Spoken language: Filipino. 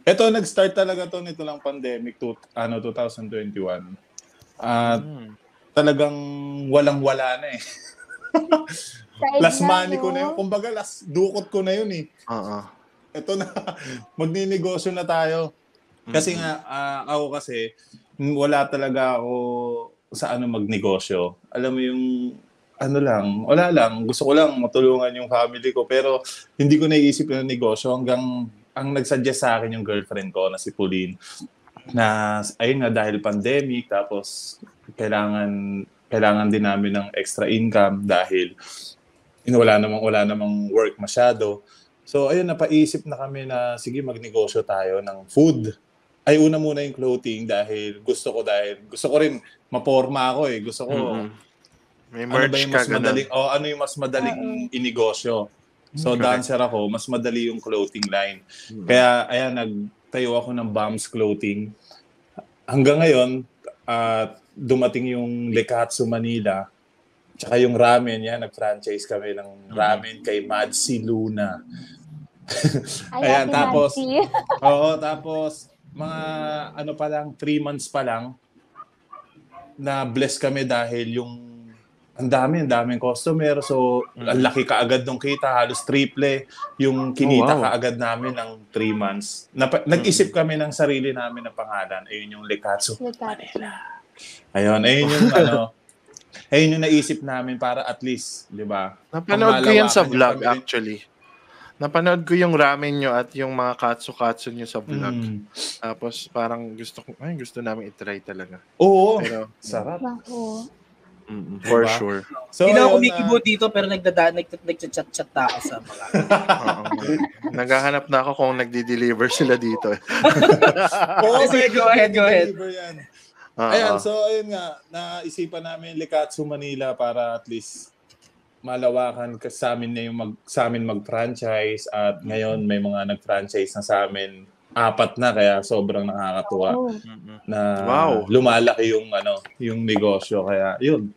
Ito, nag-start talaga to nito lang pandemic, 2021. At talagang walang-wala na eh. Last money ko na yun. Kumbaga, last dukot ko na yun eh. Ito na, magninegosyo na tayo. Kasi nga, ako kasi, wala talaga ako sa magnegosyo. Alam mo yung, wala lang. Gusto ko lang matulungan yung family ko. Pero hindi ko naiisip yung negosyo hanggang ang nagsuggest sa akin yung girlfriend ko na si Pauline. Na, ayun nga, dahil pandemic, tapos kailangan din namin ng extra income dahil wala namang work masyado. So, ayun, napaisip na kami na, sige, magnegosyo tayo ng food. Ay, una muna yung clothing dahil gusto ko rin, maporma ako eh. Gusto ko, may merch yung mas madaling, ano yung mas madaling inegosyo. So, dancer ako, mas madali yung clothing line. Kaya, ayan, nagtayo ako ng Bombs Clothing. Hanggang ngayon, dumating yung Lekatsu Manila, tsaka yung ramen, nag-franchise kami ng ramen kay Madsi Luna. Ayan, tapos, tapos, mga pa lang, 3 months pa lang, na bless kami dahil yung ang daming customer. So, ang laki kaagad nung kita, halos triple yung kinita kaagad namin ng 3 months. Nag-isip kami ng sarili namin ng pangalan. Ayun yung Lekatsu Manila. Ayun yung ayun yung naisip namin para at least, di ba? Napanood ko yan sa vlog actually. Napanood ko yung ramen nyo at yung mga katsu-katsu nyo sa vlog. Tapos parang gusto namin i-try talaga. Oo, pero, sarap. For sure. So, hindi na ako kumikibo dito pero nagchat-chat na ako sa mga. Naghahanap na ako kung nagdi-deliver sila dito. Sige, go ahead. Ayan, so ayun nga, naisipan namin Lekatsu Manila para at least malawakan sa amin mag-franchise at ngayon may mga nag-franchise na sa amin 4 na kaya sobrang nakakatuwa na lumalaki yung negosyo kaya yun